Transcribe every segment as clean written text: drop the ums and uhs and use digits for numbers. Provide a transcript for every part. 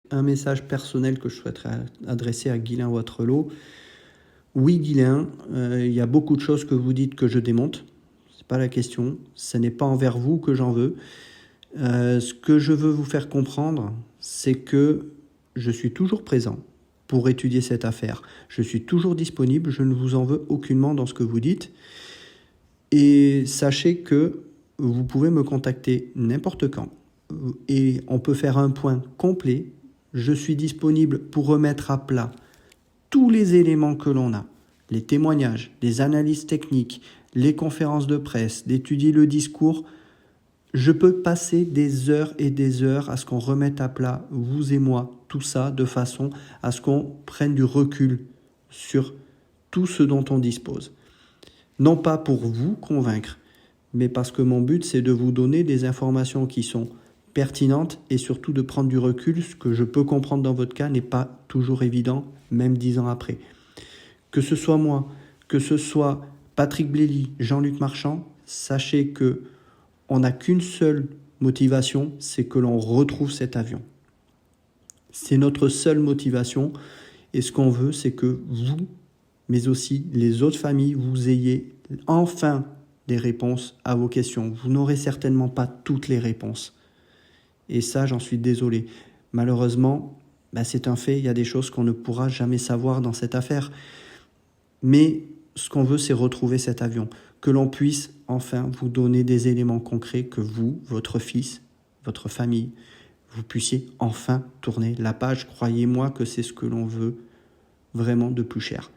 Un message personnel que je souhaiterais adresser à Guylain Watrelot. Oui, Guylain, il y a beaucoup de choses que vous dites que je démonte. C'est pas la question. Ce n'est pas envers vous que j'en veux. Ce que je veux vous faire comprendre, c'est que je suis toujours présent pour étudier cette affaire. Je suis toujours disponible. Je ne vous en veux aucunement dans ce que vous dites. Et sachez que vous pouvez me contacter n'importe quand. Et on peut faire un point complet. Je suis disponible pour remettre à plat tous les éléments que l'on a, les témoignages, les analyses techniques, les conférences de presse, d'étudier le discours. Je peux passer des heures et des heures à ce qu'on remette à plat, vous et moi, tout ça, de façon à ce qu'on prenne du recul sur tout ce dont on dispose. Non pas pour vous convaincre, mais parce que mon but, c'est de vous donner des informations qui sont pertinentes et surtout de prendre du recul. Ce que je peux comprendre dans votre cas n'est pas toujours évident, même 10 ans après. Que ce soit moi, que ce soit Patrick Blély, Jean-Luc Marchand, sachez que on n'a qu'une seule motivation, c'est que l'on retrouve cet avion. C'est notre seule motivation et ce qu'on veut, c'est que vous, mais aussi les autres familles, vous ayez enfin des réponses à vos questions. Vous n'aurez certainement pas toutes les réponses. Et ça, j'en suis désolé. Malheureusement, c'est un fait, il y a des choses qu'on ne pourra jamais savoir dans cette affaire. Mais ce qu'on veut, c'est retrouver cet avion. Que l'on puisse enfin vous donner des éléments concrets, que vous, votre fils, votre famille, vous puissiez enfin tourner la page. Croyez-moi que c'est ce que l'on veut vraiment de plus cher.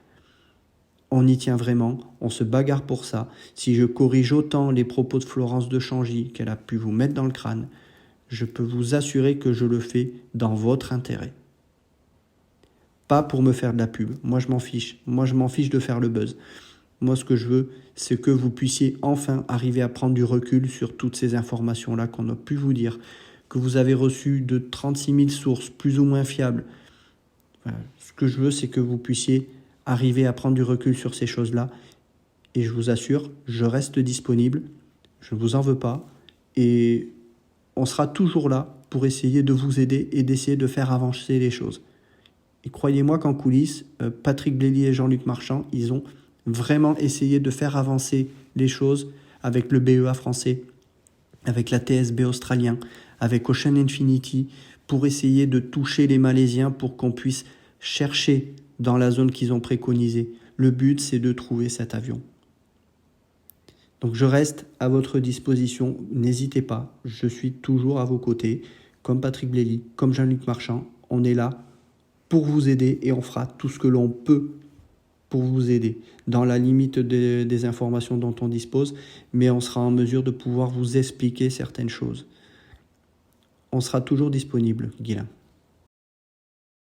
On y tient vraiment, on se bagarre pour ça. Si je corrige autant les propos de Florence de Changy qu'elle a pu vous mettre dans le crâne, je peux vous assurer que je le fais dans votre intérêt. Pas pour me faire de la pub. Moi, je m'en fiche. Moi, je m'en fiche de faire le buzz. Moi, ce que je veux, c'est que vous puissiez enfin arriver à prendre du recul sur toutes ces informations-là qu'on a pu vous dire, que vous avez reçu de 36 000 sources, plus ou moins fiables. Voilà. Ce que je veux, c'est que vous puissiez arriver à prendre du recul sur ces choses-là. Et je vous assure, je reste disponible. Je ne vous en veux pas. Et on sera toujours là pour essayer de vous aider et d'essayer de faire avancer les choses. Et croyez-moi qu'en coulisses, Patrick Blély et Jean-Luc Marchand, ils ont vraiment essayé de faire avancer les choses avec le BEA français, avec la TSB australien, avec Ocean Infinity, pour essayer de toucher les Malaisiens pour qu'on puisse chercher dans la zone qu'ils ont préconisée. Le but, c'est de trouver cet avion. Donc je reste à votre disposition, n'hésitez pas, je suis toujours à vos côtés, comme Patrick Blély, comme Jean-Luc Marchand, on est là pour vous aider et on fera tout ce que l'on peut pour vous aider, dans la limite des informations dont on dispose, mais on sera en mesure de pouvoir vous expliquer certaines choses. On sera toujours disponible, Guylain.